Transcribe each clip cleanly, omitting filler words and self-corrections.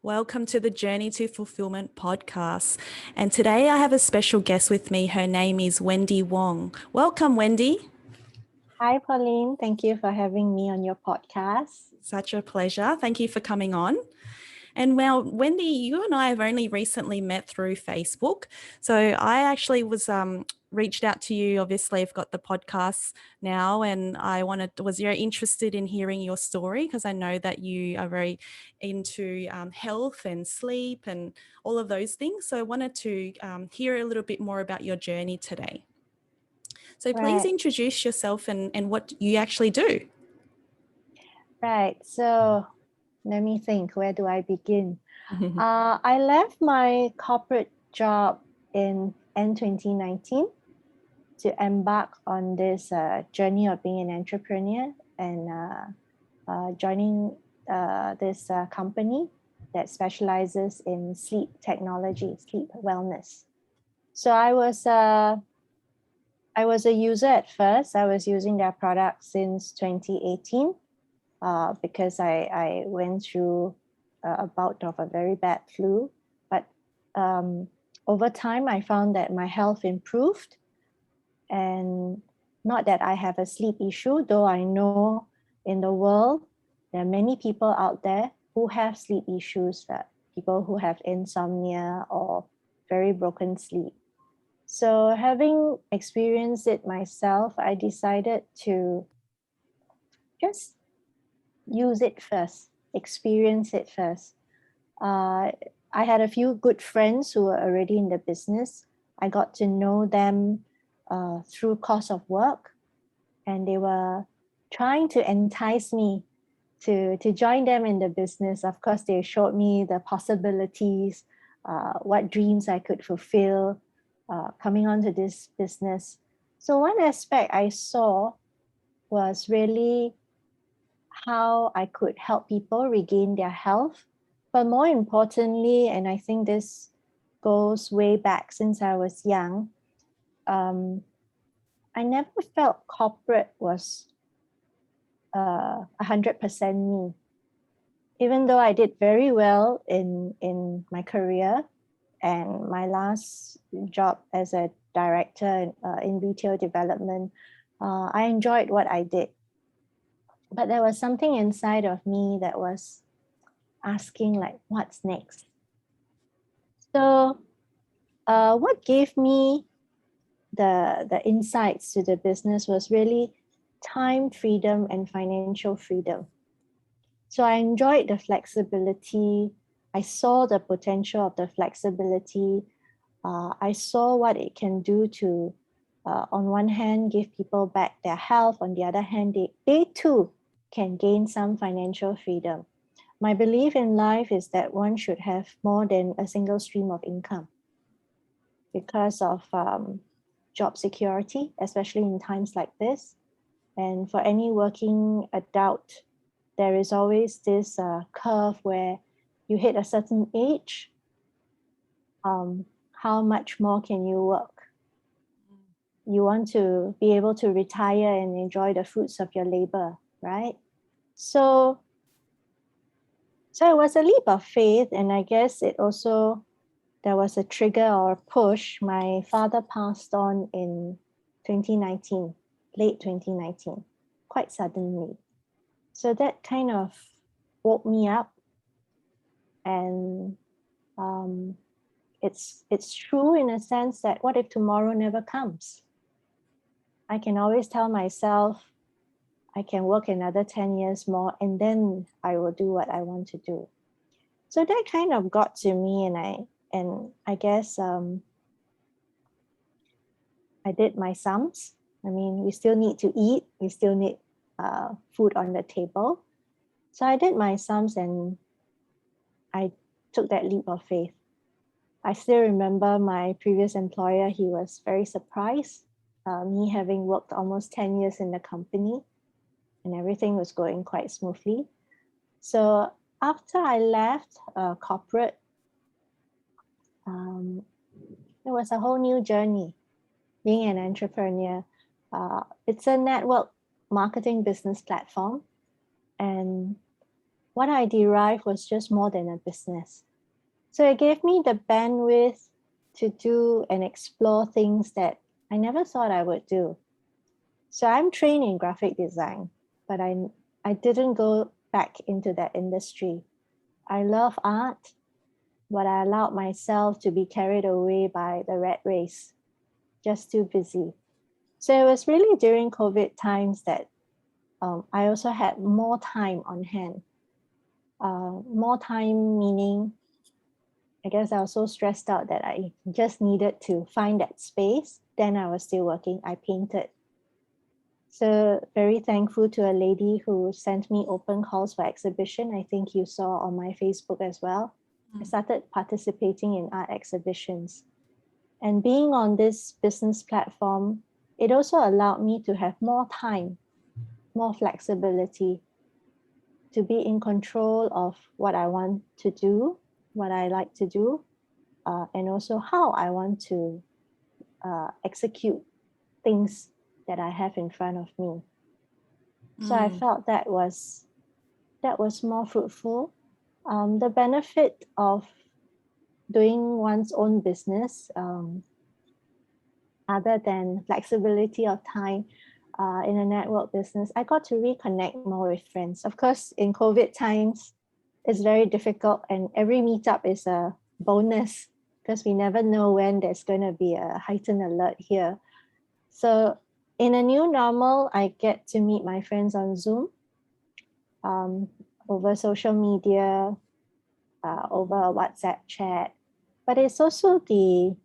Welcome to the Journey to Fulfilment podcast. And today I have a special guest with me. Her name is Wendy Wong. Welcome, Wendy. Hi, Pauline. Thank you for having me on your podcast. Such a pleasure. Thank you for coming on. And well, Wendy, you and I have only recently met through Facebook. So I actually was reached out to you. Obviously, I've got the podcast now, and I was very interested in hearing your story because I know that you are very into health and sleep and all of those things. So I wanted to hear a little bit more about your journey today. So please introduce yourself and what you actually do. Right. So let me think. Where do I begin? I left my corporate job in end 2019 to embark on this journey of being an entrepreneur and joining this company that specializes in sleep technology, sleep wellness. So I was a user at first. I was using their product since 2018 because I went through a bout of a very bad flu. But over time, I found that my health improved. And not that I have a sleep issue, though I know in the world, there are many people out there who have sleep issues, people who have insomnia or very broken sleep. So having experienced it myself, I decided to just use it first, experience it first. I had a few good friends who were already in the business. I got to know them through course of work, and they were trying to entice me to join them in the business. Of course, they showed me the possibilities, what dreams I could fulfill coming onto this business. So one aspect I saw was really how I could help people regain their health. But more importantly, and I think this goes way back since I was young, I never felt corporate was 100% me. Even though I did very well in my career, and my last job as a director in retail development, I enjoyed what I did. But there was something inside of me that was asking, like, what's next? So what gave me the insights to the business was really time freedom and financial freedom. So I enjoyed the flexibility. I saw the potential of the flexibility. I saw what it can do to, on one hand, give people back their health. On the other hand, they too can gain some financial freedom. My belief in life is that one should have more than a single stream of income because of job security, especially in times like this. And for any working adult, there is always this curve where you hit a certain age, how much more can you work? You want to be able to retire and enjoy the fruits of your labor, right? So it was a leap of faith, and I guess there was a trigger or a push. My father passed on in 2019, late 2019, quite suddenly. So that kind of woke me up, and it's true in a sense that what if tomorrow never comes? I can always tell myself I can work another 10 years more and then I will do what I want to do. So that kind of got to me, and I guess I did my sums. I mean, we still need to eat, we still need food on the table. So I did my sums and I took that leap of faith. I still remember my previous employer, he was very surprised, me having worked almost 10 years in the company and everything was going quite smoothly. So after I left corporate, it was a whole new journey being an entrepreneur. It's a network marketing business platform, and what I derived was just more than a business. So it gave me the bandwidth to do and explore things that I never thought I would do. So I'm trained in graphic design, but I didn't go back into that industry. I love art, but I allowed myself to be carried away by the rat race, just too busy. So it was really during COVID times that I also had more time on hand. More time meaning, I guess I was so stressed out that I just needed to find that space. Then I was still working. I painted. So very thankful to a lady who sent me open calls for exhibition. I think you saw on my Facebook as well. I started participating in art exhibitions. And being on this business platform, it also allowed me to have more time, more flexibility, to be in control of what I want to do, what I like to do, and also how I want to execute things that I have in front of me. So I felt that was more fruitful. The benefit of doing one's own business, other than flexibility of time in a network business, I got to reconnect more with friends. Of course, in COVID times, it's very difficult, and every meetup is a bonus because we never know when there's going to be a heightened alert here. So in a new normal, I get to meet my friends on Zoom, over social media, over a WhatsApp chat. But it's also the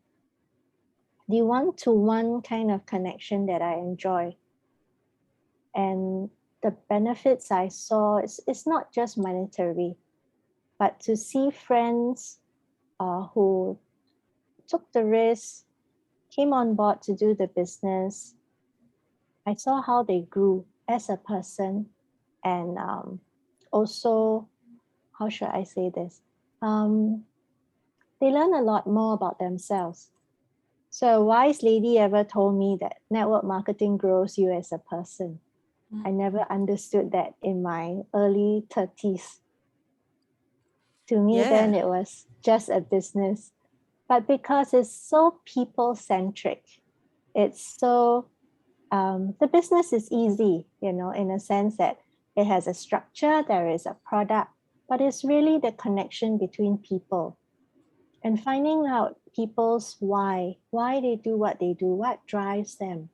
one-to-one kind of connection that I enjoy. And the benefits I saw, it's not just monetary, but to see friends who took the risk, came on board to do the business. I saw how they grew as a person, and also, how should I say this? They learn a lot more about themselves. So a wise lady ever told me that network marketing grows you as a person. I never understood that in my early 30s. To me, then it was just a business. But because it's so people-centric, it's so, the business is easy, in a sense that it has a structure, there is a product, but it's really the connection between people and finding out people's why they do what they do, what drives them.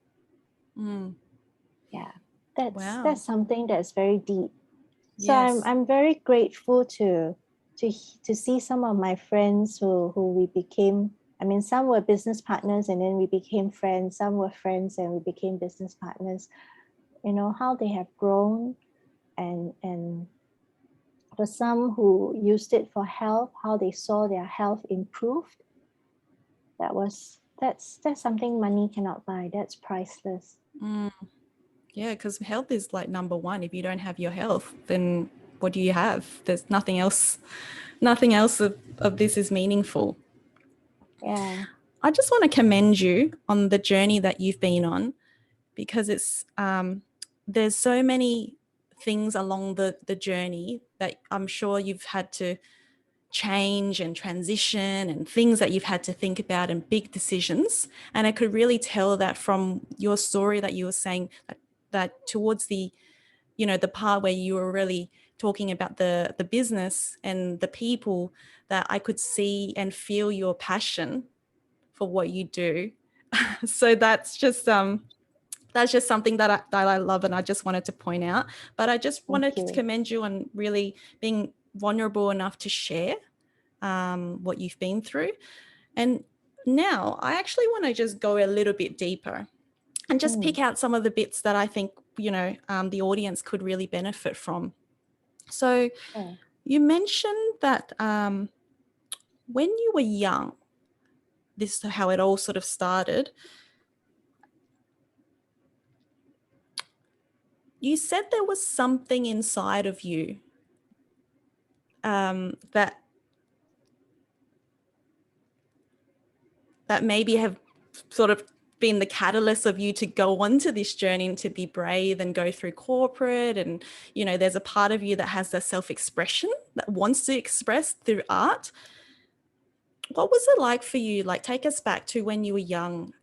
Yeah, that's something that's very deep. So I'm very grateful to see some of my friends who we became. I mean, some were business partners and then we became friends. Some were friends and we became business partners. How they have grown, and for some who used it for health, how they saw their health improved. That's something money cannot buy. That's priceless. Yeah, because health is like number one. If you don't have your health, then what do you have? There's nothing else. Nothing else of this is meaningful. Yeah. I just want to commend you on the journey that you've been on, because it's there's so many things along the journey that I'm sure you've had to change and transition, and things that you've had to think about, and big decisions. And I could really tell that from your story that you were saying that towards the, the part where you were really talking about the business and the people, that I could see and feel your passion for what you do. So that's just something that I love, and I just wanted to point out. But I just wanted to commend you on really being vulnerable enough to share what you've been through. And now I actually want to just go a little bit deeper and just pick out some of the bits that I think, the audience could really benefit from. So you mentioned that when you were young, this is how it all sort of started. You said there was something inside of you that maybe have sort of been the catalyst of you to go onto this journey and to be brave and go through corporate. And, you know, there's a part of you that has the self-expression that wants to express through art. What was it like for you? Like, take us back to when you were young.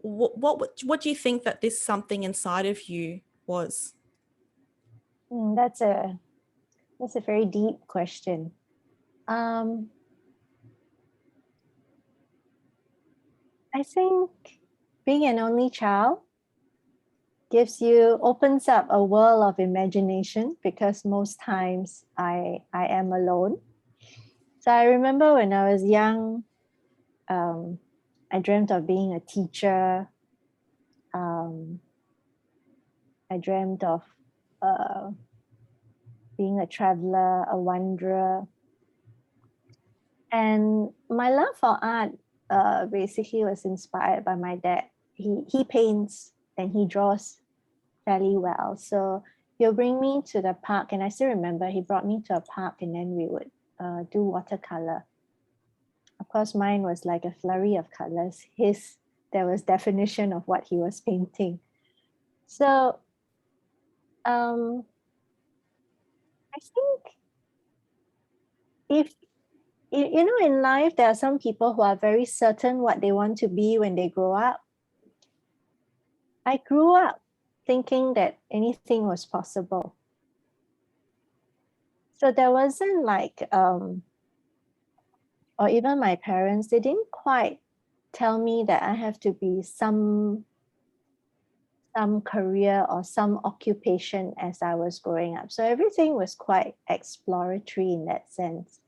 What do you think that this something inside of you was? That's a very deep question. I think being an only child opens up a world of imagination, because most times I am alone. So I remember when I was young, I dreamt of being a teacher. I dreamt of being a traveler, a wanderer. And my love for art basically was inspired by my dad. He paints and he draws fairly well. So he'll bring me to the park, and I still remember he brought me to a park, and then we would do watercolor. Of course, mine was like a flurry of colors. There was definition of what he was painting. So I think if you know, in life, there are some people who are very certain what they want to be when they grow up. I grew up thinking that anything was possible. So there wasn't like, or even my parents, they didn't quite tell me that I have to be some career or some occupation as I was growing up. So everything was quite exploratory in that sense.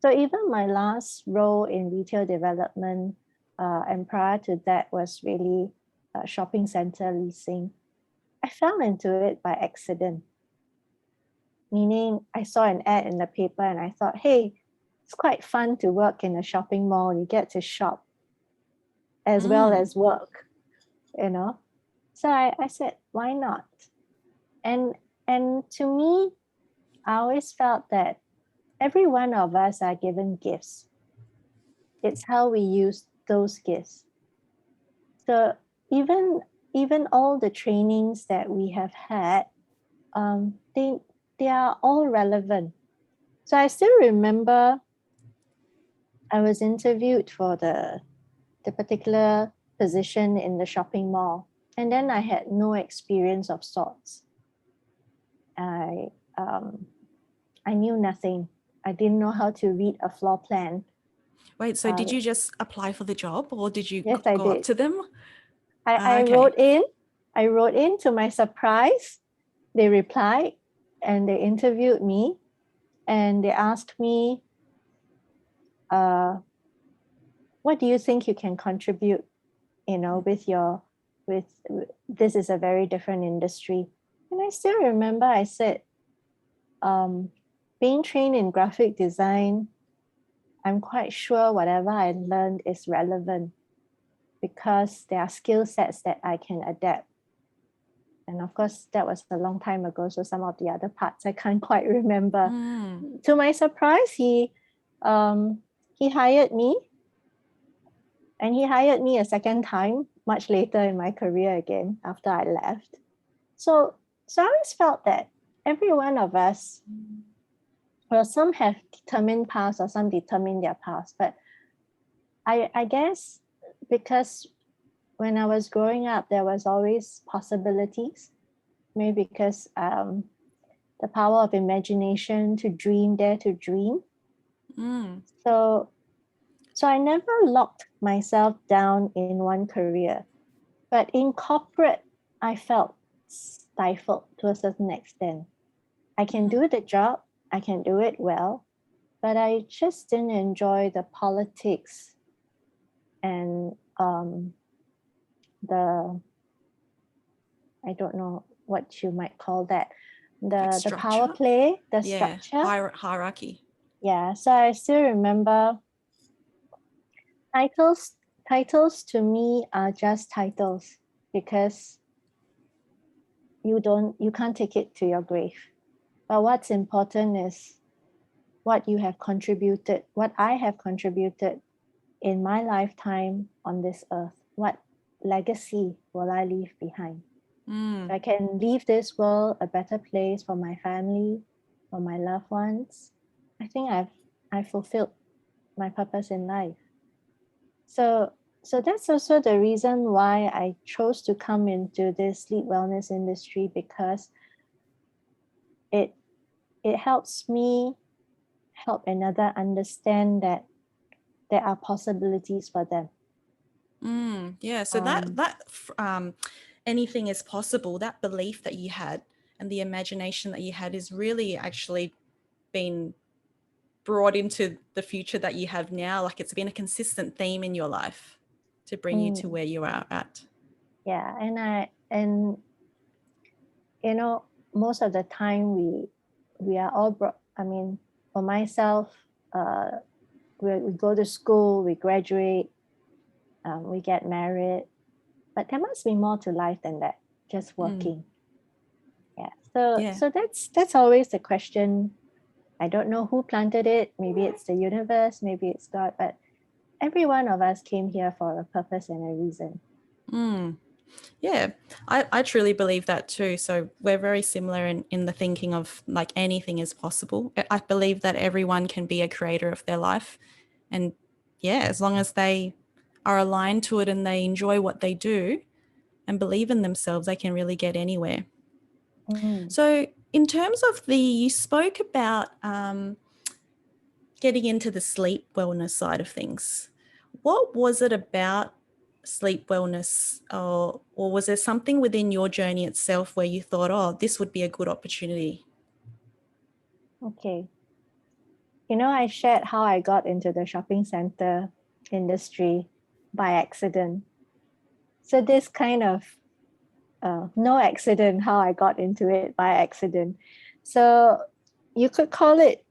So even my last role in retail development, and prior to that was really shopping center leasing, I fell into it by accident. Meaning I saw an ad in the paper and I thought, hey, it's quite fun to work in a shopping mall. You get to shop as well as work, you know. So I said, why not? And to me, I always felt that every one of us are given gifts. It's how we use those gifts. So even all the trainings that we have had, they are all relevant. So I still remember I was interviewed for the particular position in the shopping mall, and then I had no experience of sorts. I knew nothing. I didn't know how to read a floor plan. Wait, so did you just apply for the job, or did you Yes, go up to them? I wrote in. To my surprise, they replied and they interviewed me, and they asked me, what do you think you can contribute, you know, with this is a very different industry. And I still remember I said, being trained in graphic design, I'm quite sure whatever I learned is relevant, because there are skill sets that I can adapt. And of course, that was a long time ago, so some of the other parts I can't quite remember. To my surprise, he hired me, and he hired me a second time, much later in my career again, after I left. So I always felt that every one of us, well, some have determined paths or some determine their paths, but I guess because when I was growing up, there was always possibilities, maybe because the power of imagination to dream, dare to dream. So I never locked myself down in one career, but in corporate, I felt stifled to a certain extent. I can do the job, I can do it well, but I just didn't enjoy the politics and I don't know what you might call that, the power play, the structure. Hierarchy. Yeah, so I still remember titles to me are just titles, because you can't take it to your grave. But what's important is what you have contributed, what I have contributed in my lifetime on this earth, what legacy will I leave behind? If I can leave this world a better place for my family, for my loved ones, I think I've fulfilled my purpose in life. So that's also the reason why I chose to come into this sleep wellness industry, because it helps me help another understand that there are possibilities for them. Yeah. So anything is possible. That belief that you had and the imagination that you had is really actually been brought into the future that you have now. Like, it's been a consistent theme in your life to bring you to where you are at. Yeah, and you know, most of the time we are all I mean, for myself, we go to school, we graduate, we get married, but there must be more to life than that, just working. So that's always the question. I don't know who planted it. Maybe it's the universe, maybe it's God, but every one of us came here for a purpose and a reason. Yeah, I truly believe that too. So we're very similar in the thinking of, like, anything is possible. I believe that everyone can be a creator of their life. And yeah, as long as they are aligned to it and they enjoy what they do and believe in themselves, they can really get anywhere. So in terms of you spoke about getting into the sleep wellness side of things. What was it about sleep wellness, or was there something within your journey itself where you thought, oh, this would be a good opportunity? Okay. You know, I shared how I got into the shopping center industry by accident. So this kind of no accident, how I got into it by accident. So you could call it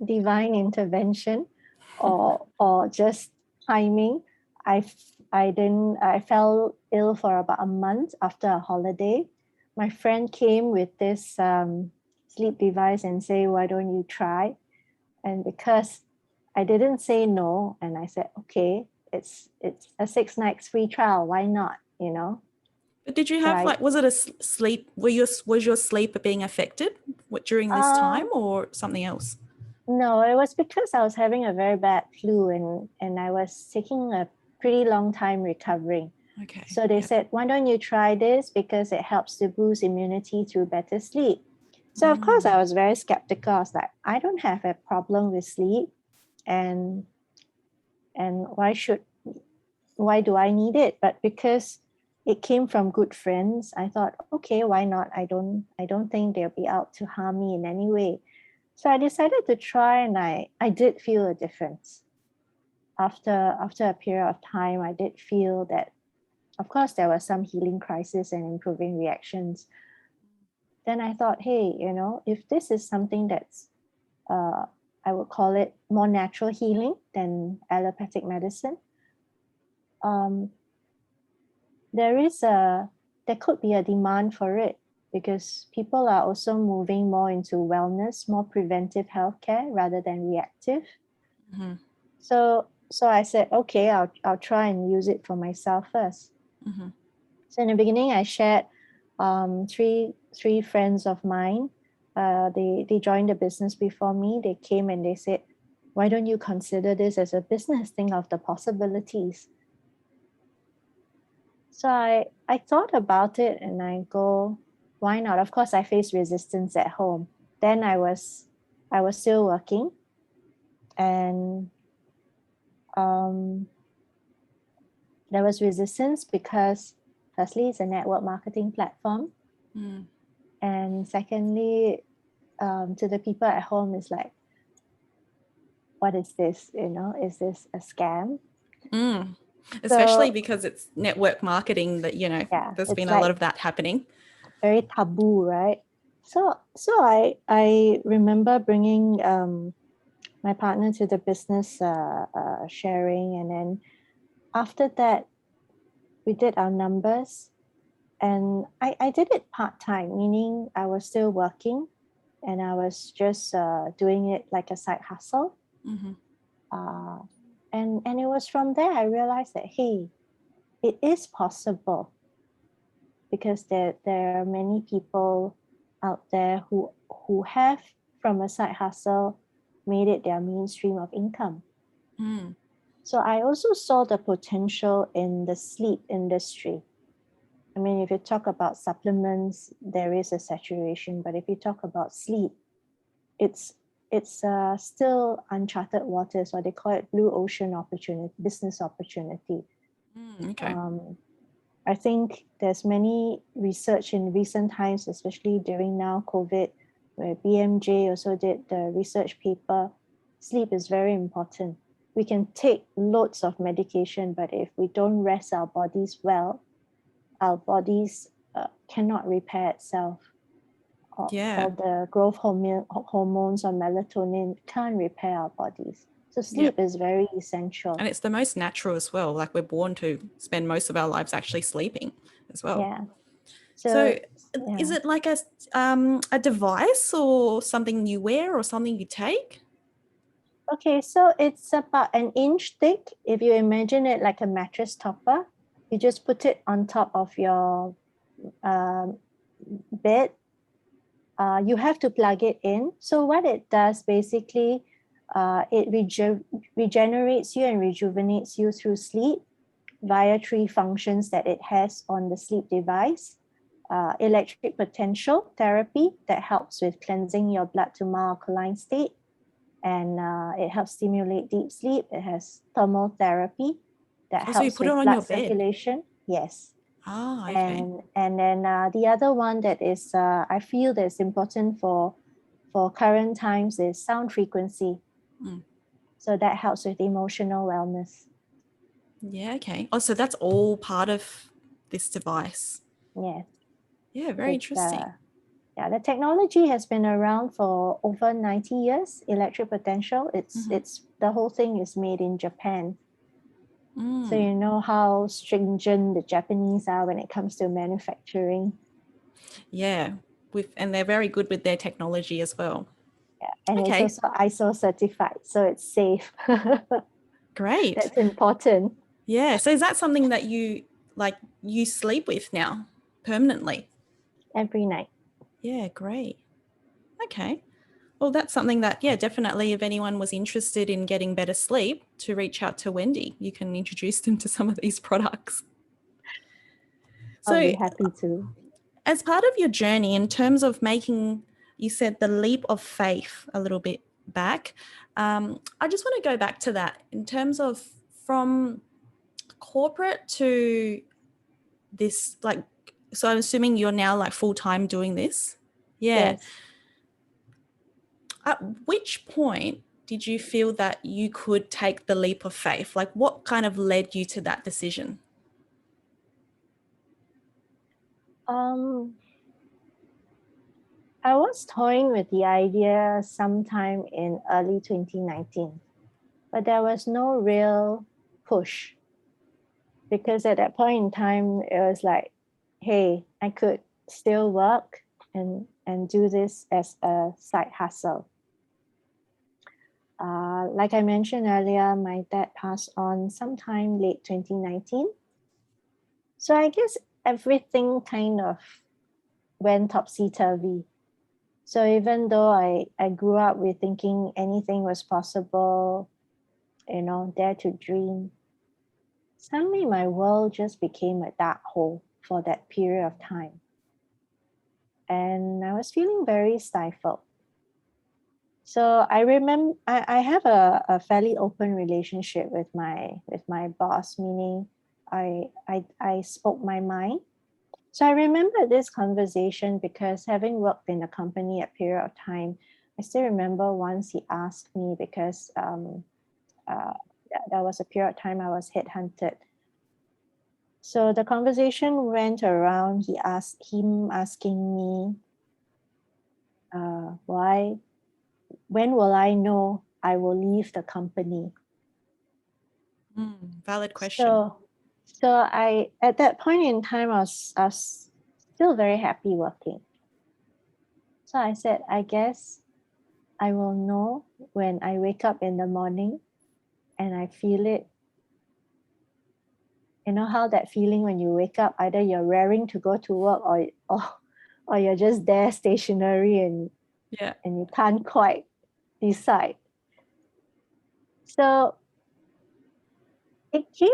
divine intervention, or just timing. I fell ill for about a month after a holiday. My friend came with this sleep device and say, why don't you try? And because I didn't say no, and I said, okay, it's a 6 nights free trial, why not, you know? But did you have, was it a sleep, was your sleep being affected during this time, or something else? No, it was because I was having a very bad flu, and I was taking a pretty long time recovering. Okay. So they said, why don't you try this, because it helps to boost immunity through better sleep. So of course I was very skeptical. I was like, I don't have a problem with sleep, and why do I need it? But because it came from good friends, I thought, okay, why not? I don't think they'll be out to harm me in any way. So I decided to try, and I did feel a difference. After a period of time, I did feel that, of course, there was some healing crisis and improving reactions. Then I thought, hey, you know, if this is something that's, I would call it more natural healing than allopathic medicine, there could be a demand for it, because people are also moving more into wellness, more preventive healthcare rather than reactive. So I said, okay, I'll try and use it for myself first. So in the beginning, I shared three friends of mine. They joined the business before me. They came and they said, why don't you consider this as a business? Think of the possibilities. So I thought about it, and I go, why not? Of course, I faced resistance at home. Then I was still working, and there was resistance because, firstly, it's a network marketing platform, and secondly, to the people at home, it's like, what is this? You know, is this a scam? Especially because it's network marketing, that, you know, there's been a lot of that happening. Very taboo, right? So I remember bringing my partner to the business sharing, and then after that, we did our numbers, and I did it part-time, meaning I was still working, and I was just doing it like a side hustle. And it was from there I realized that, hey, it is possible, because there are many people out there who have, from a side hustle, made it their mainstream of income. So I also saw the potential in the sleep industry. I mean, if you talk about supplements, there is a saturation, but if you talk about sleep, it's still uncharted waters, or they call it blue ocean opportunity, business opportunity. Okay. I think there's many research in recent times, especially during now COVID, where BMJ also did the research paper. Sleep is very important. We can take loads of medication, but if we don't rest our bodies well, our bodies cannot repair itself. Or the growth hormones or melatonin can't repair our bodies. So sleep is very essential. And it's the most natural as well. Like, we're born to spend most of our lives actually sleeping as well. Yeah. So is it like a device or something you wear or something you take? Okay, so it's about an inch thick. If you imagine it like a mattress topper, you just put it on top of your bed. You have to plug it in. So what it does basically, it regenerates you and rejuvenates you through sleep via 3 functions that it has on the sleep device. Electric potential therapy that helps with cleansing your blood to mild alkaline state, and it helps stimulate deep sleep. It has thermal therapy that helps you put it with on blood your bed? Circulation. Yes. Okay. And then the other one that is I feel that's important for current times is sound frequency. So that helps with emotional wellness. Yeah, okay. Oh, so that's all part of this device. Yes. Yeah, very interesting. The technology has been around for over 90 years. Electric potential, it's the whole thing is made in Japan. So you know how stringent the Japanese are when it comes to manufacturing. Yeah, and they're very good with their technology as well. Yeah, and it's also ISO certified, so it's safe. Great. That's important. Yeah. So is that something that you sleep with now permanently? Every night. Yeah, great. Okay. Well, that's something that, definitely, if anyone was interested in getting better sleep, to reach out to Wendy. You can introduce them to some of these products. I'll be happy to. As part of your journey, in terms of making, you said, the leap of faith a little bit back, I just want to go back to that in terms of from corporate to this, so I'm assuming you're now full-time doing this? Yeah. Yes. At which point did you feel that you could take the leap of faith? What kind of led you to that decision? I was toying with the idea sometime in early 2019, but there was no real push, because at that point in time, it was like, hey, I could still work and do this as a side hustle. Like I mentioned earlier, my dad passed on sometime late 2019. So I guess everything kind of went topsy-turvy. So even though I grew up with thinking anything was possible, dare to dream, suddenly my world just became a dark hole for that period of time. And I was feeling very stifled. So I remember I have a fairly open relationship with my boss, meaning I spoke my mind. So I remember this conversation because, having worked in a company a period of time, I still remember once he asked me, because there was a period of time I was headhunted. So the conversation went around him asking me, when will I know I will leave the company? Valid question. So I, at that point in time, I was still very happy working. So I said, I guess I will know when I wake up in the morning and I feel it. You know how that feeling when you wake up, either you're raring to go to work or you're just there stationary and you can't quite decide. So it came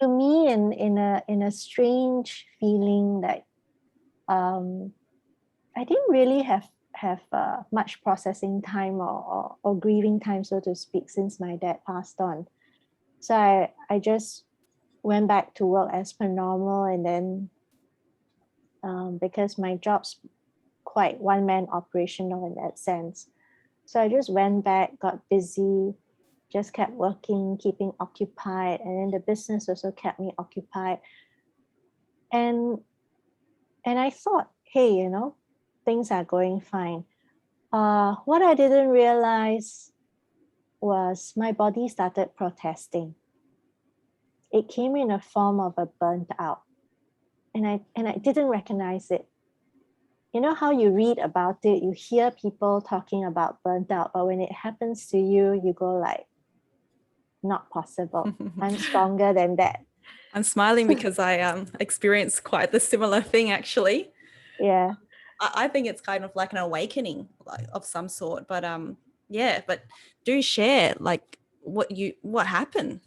to me in a strange feeling that I didn't really have much processing time or grieving time, so to speak, since my dad passed on. So I just went back to work as per normal, and then because my job's quite one-man operational in that sense, so I just went back, got busy, just kept working, keeping occupied, and then the business also kept me occupied. And I thought, hey, you know, things are going fine. What I didn't realize was my body started protesting. It came in a form of a burnt out, and I didn't recognize it. You know how you read about it, you hear people talking about burnt out, but when it happens to you, you go like, not possible. I'm stronger than that. I'm smiling because I experienced quite the similar thing, actually. Yeah. I think it's kind of like an awakening of some sort, but but do share like what happened?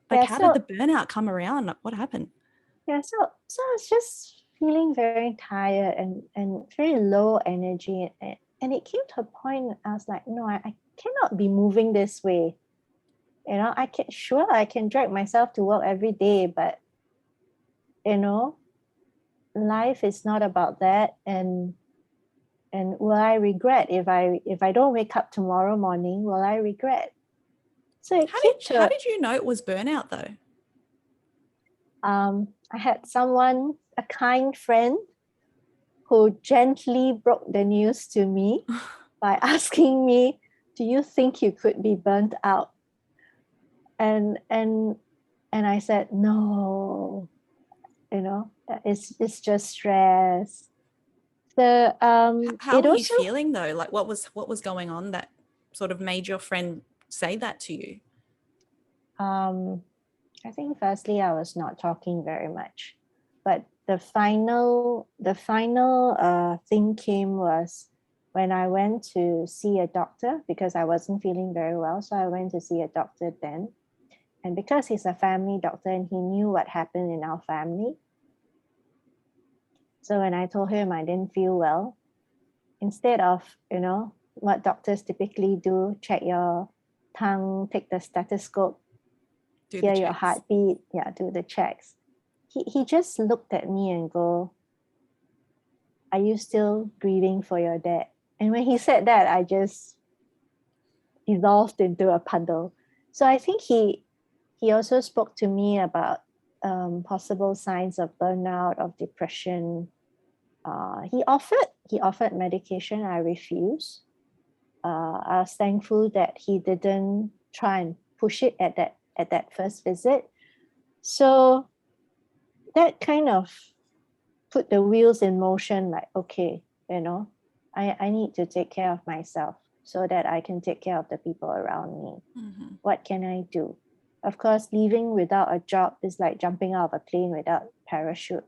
Like, how did the burnout come around? What happened? Yeah, so I was just feeling very tired and very low energy, and it came to a point I was like, no, I cannot be moving this way. You know, I can drag myself to work every day, but you know, life is not about that. And will I regret if I don't wake up tomorrow morning? Will I regret? So how did you know it was burnout though? I had a kind friend, who gently broke the news to me by asking me, "Do you think you could be burnt out?" And I said, "No, you know, it's just stress." So how were you feeling though? Like, what was going on that sort of made your friend say that to you? I think firstly I was not talking very much, but the final thing came was when I went to see a doctor, because I wasn't feeling very well. So I went to see a doctor then, and because he's a family doctor and he knew what happened in our family, so when I told him I didn't feel well, instead of, you know, what doctors typically do, check your tongue, take the stethoscope, hear your heartbeat, do the checks, he just looked at me and go, "Are you still grieving for your dad?" And when he said that, I just dissolved into a puddle. So I think he also spoke to me about possible signs of burnout, of depression. He offered medication. I refused. I was thankful that he didn't try and push it at that first visit. So that kind of put the wheels in motion, like, okay, you know, I need to take care of myself so that I can take care of the people around me. Mm-hmm. What can I do? Of course, leaving without a job is like jumping out of a plane without parachute.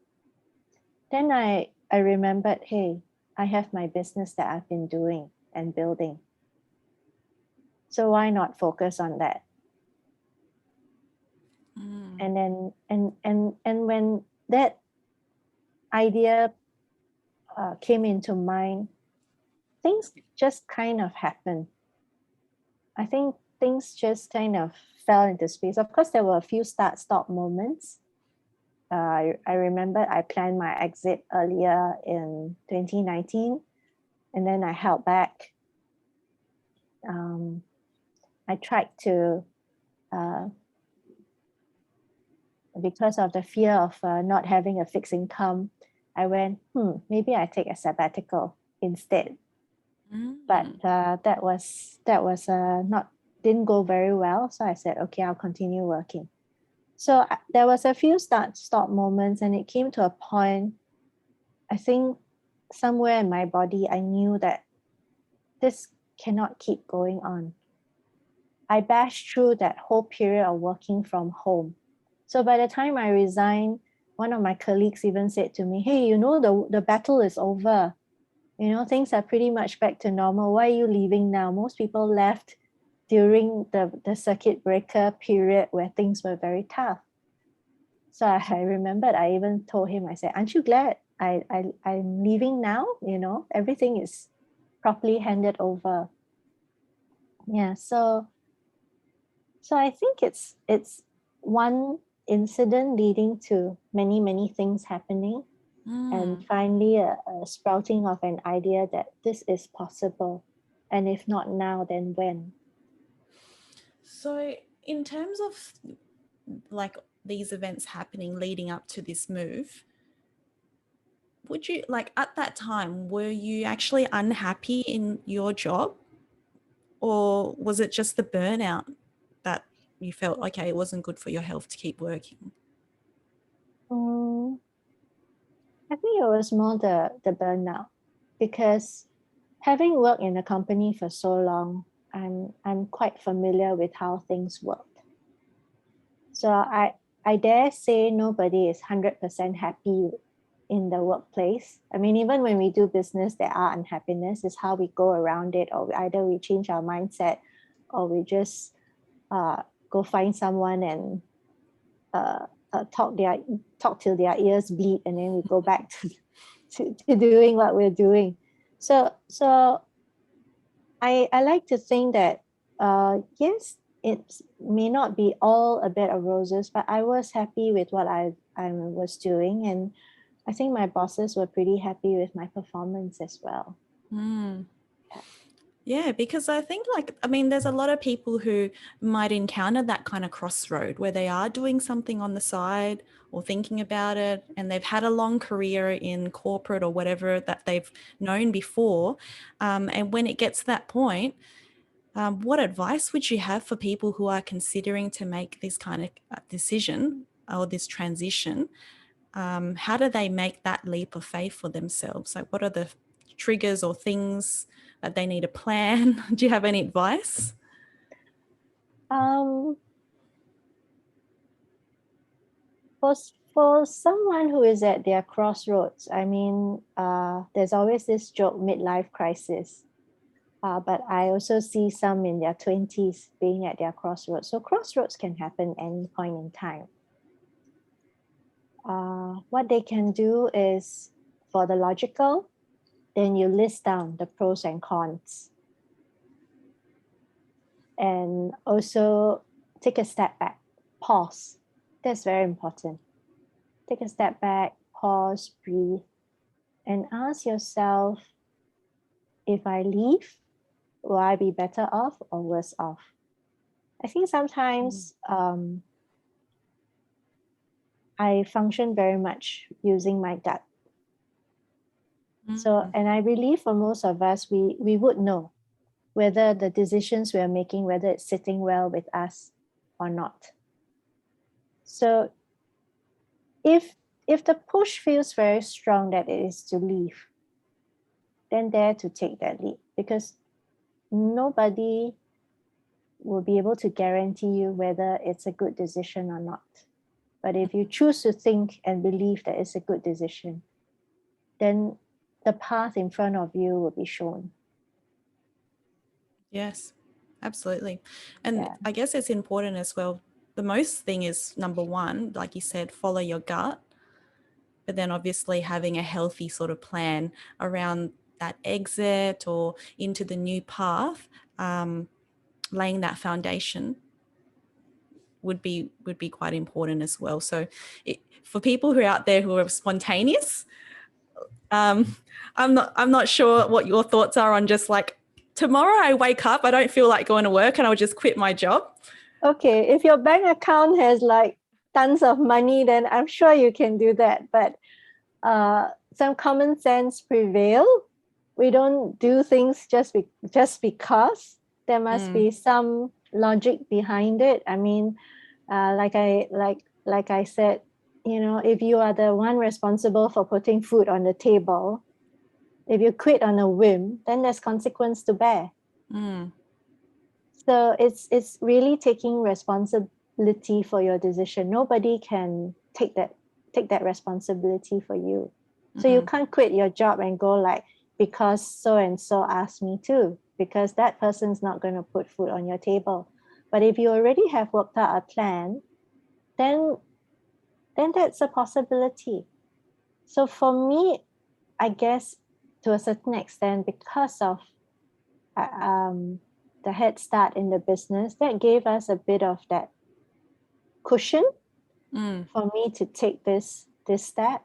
Then I remembered, hey, I have my business that I've been doing and building. So why not focus on that? And then and when that idea came into mind, things just kind of happened. I think things just kind of fell into space. Of course, there were a few start-stop moments. I remember I planned my exit earlier in 2019, and then I held back. I tried to, because of the fear of not having a fixed income, I went, maybe I take a sabbatical instead. But that was not didn't go very well. So I said, okay, I'll continue working. So there was a few stop moments, and it came to a point, I think somewhere in my body, I knew that this cannot keep going on. I bashed through that whole period of working from home. So by the time I resigned, one of my colleagues even said to me, hey, the battle is over. Things are pretty much back to normal. Why are you leaving now? Most people left during the circuit breaker period where things were very tough. So I remembered, I even told him, I said, aren't you glad I'm leaving now? Everything is properly handed over. Yeah, so I think it's one incident leading to many, many things happening. And finally a sprouting of an idea that this is possible. And if not now, then when? So in terms of like these events happening leading up to this move, would you, like, at that time, were you actually unhappy in your job, or was it just the burnout that you felt, okay, it wasn't good for your health to keep working? I think it was more the burnout, because having worked in a company for so long, I'm quite familiar with how things work. So I dare say nobody is 100% happy in the workplace. I mean, even when we do business, there are unhappiness. It's how we go around it, or either we change our mindset, or we just go find someone and talk till their ears bleed, and then we go back to doing what we're doing. So I like to think that yes, it may not be all a bed of roses, but I was happy with what I was doing, and I think my bosses were pretty happy with my performance as well. Yeah, because I think, there's a lot of people who might encounter that kind of crossroad where they are doing something on the side or thinking about it, and they've had a long career in corporate or whatever that they've known before. And when it gets to that point, what advice would you have for people who are considering to make this kind of decision or this transition? How do they make that leap of faith for themselves? Like, what are the triggers or things that they need to plan? Do you have any advice? For someone who is at their crossroads, I mean, there's always this joke, midlife crisis. But I also see some in their 20s being at their crossroads. So crossroads can happen any point in time. What they can do is, for the logical, then you list down the pros and cons. And also take a step back, pause. That's very important. Take a step back, pause, breathe, and ask yourself, if I leave, will I be better off or worse off? I think sometimes I function very much using my gut. So, and I believe for most of us, we would know whether the decisions we are making, whether it's sitting well with us or not. So if the push feels very strong that it is to leave, then dare to take that leap, because nobody will be able to guarantee you whether it's a good decision or not. But if you choose to think and believe that it's a good decision, then the path in front of you will be shown. Yes, absolutely. And I guess it's important as well. The most thing is, number one, like you said, follow your gut, but then obviously having a healthy sort of plan around that exit or into the new path, laying that foundation would be quite important as well. So for people who are out there who are spontaneous, I'm not sure what your thoughts are on just like, tomorrow I wake up, I don't feel like going to work and I'll just quit my job. Okay, if your bank account has like tons of money, then I'm sure you can do that. But some common sense prevail. We don't do things just because. There must be some logic behind it. I mean, like I said, if you are the one responsible for putting food on the table, if you quit on a whim, then there's consequence to bear. So it's really taking responsibility for your decision. Nobody can take that responsibility for you. So you can't quit your job and go like, because so and so asked me to, because that person's not going to put food on your table. But if you already have worked out a plan, then that's a possibility. So for me, I guess to a certain extent, because of the head start in the business, that gave us a bit of that cushion for me to take this step.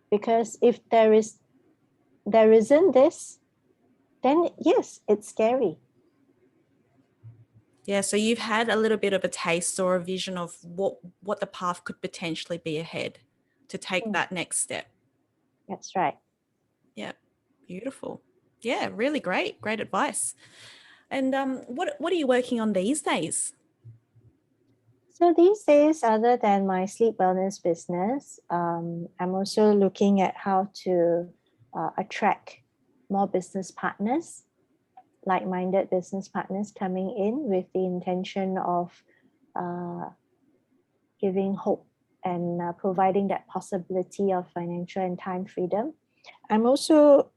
Because if there isn't this, then yes, it's scary. Yeah, so you've had a little bit of a taste or a vision of what the path could potentially be ahead to take that next step. That's right. Yeah, beautiful. Yeah, really great advice. And what are you working on these days? So these days, other than my sleep wellness business, I'm also looking at how to attract more business partners, like-minded business partners coming in with the intention of giving hope and providing that possibility of financial and time freedom. I'm also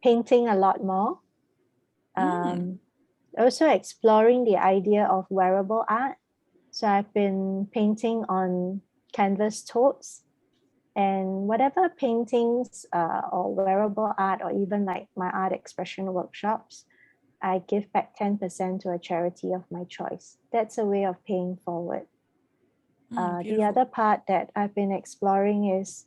painting a lot more. Also exploring the idea of wearable art. So I've been painting on canvas totes, and whatever paintings or wearable art, or even like my art expression workshops, I give back 10% to a charity of my choice. That's a way of paying forward. The other part that I've been exploring is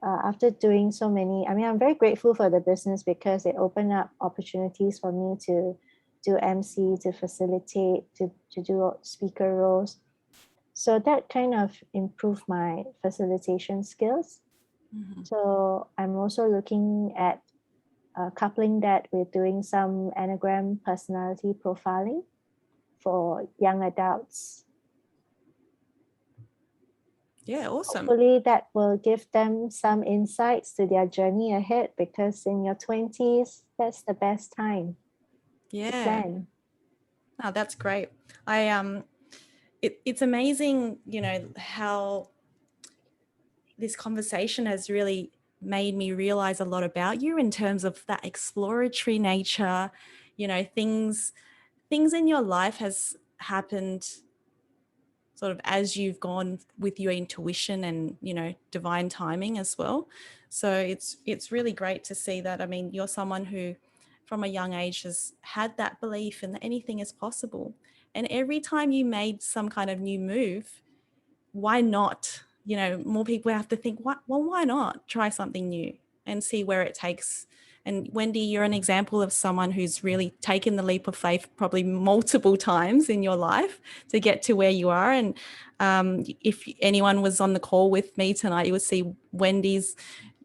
after doing so many, I'm very grateful for the business because it opened up opportunities for me to do MC, to facilitate, to do speaker roles. So that kind of improved my facilitation skills. So I'm also looking at coupling that with doing some Enneagram personality profiling for young adults. Yeah, awesome. Hopefully that will give them some insights to their journey ahead, because in your 20s, that's the best time to plan. Oh, that's great. It's amazing, how this conversation has really made me realize a lot about you in terms of that exploratory nature. Things in your life has happened sort of as you've gone with your intuition and divine timing as well. So it's really great to see that. You're someone who from a young age has had that belief in that anything is possible, and every time you made some kind of new move, why not? More people have to think, why not try something new and see where it takes. And Wendy, you're an example of someone who's really taken the leap of faith probably multiple times in your life to get to where you are. And if anyone was on the call with me tonight, you would see Wendy's,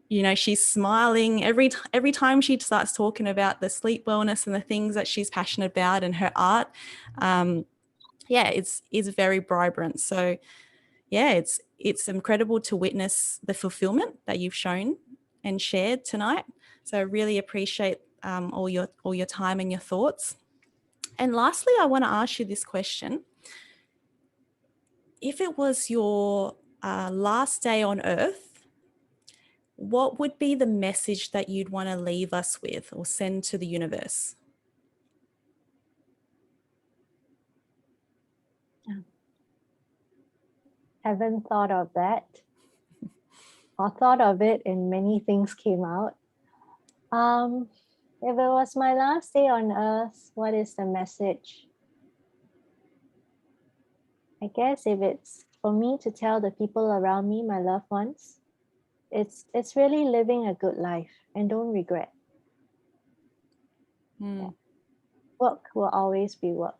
she's smiling every time she starts talking about the sleep wellness and the things that she's passionate about and her art. It's very vibrant. So yeah, it's incredible to witness the fulfillment that you've shown and shared tonight. So I really appreciate all your time and your thoughts. And lastly, I want to ask you this question. If it was your last day on Earth, what would be the message that you'd want to leave us with or send to the universe? Haven't thought of that, or thought of it and many things came out. If it was my last day on earth, what is the message? I guess if it's for me to tell the people around me, my loved ones, it's really living a good life and don't regret. Yeah. Work will always be work.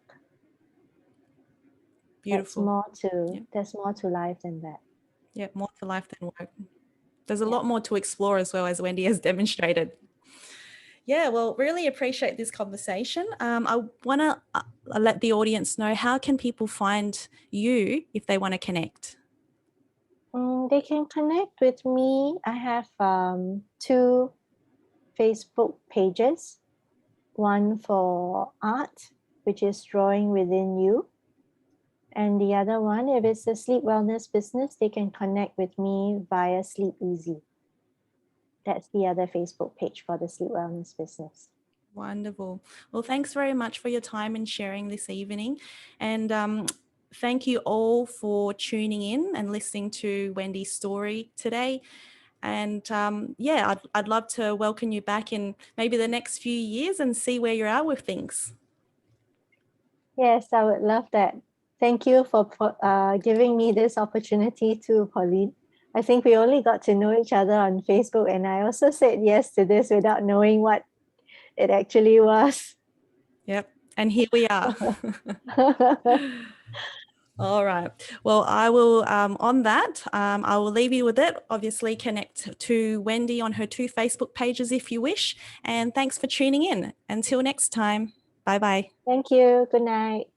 Beautiful. There's more to life than that. Yeah, more to life than work. There's a lot more to explore as well, as Wendy has demonstrated. Yeah, well, really appreciate this conversation. I want to let the audience know, how can people find you if they want to connect? They can connect with me. I have 2 Facebook pages, one for art which is Drawing Within You. And the other one, if it's a sleep wellness business, they can connect with me via Sleep Easy. That's the other Facebook page for the sleep wellness business. Wonderful. Well, thanks very much for your time and sharing this evening. And thank you all for tuning in and listening to Wendy's story today. And yeah, I'd love to welcome you back in maybe the next few years and see where you're at with things. Yes, I would love that. Thank you for giving me this opportunity too, Pauline. I think we only got to know each other on Facebook, and I also said yes to this without knowing what it actually was. Yep. And here we are. All right. Well, I will, on that, I will leave you with it. Obviously, connect to Wendy on her 2 Facebook pages if you wish. And thanks for tuning in. Until next time. Bye-bye. Thank you. Good night.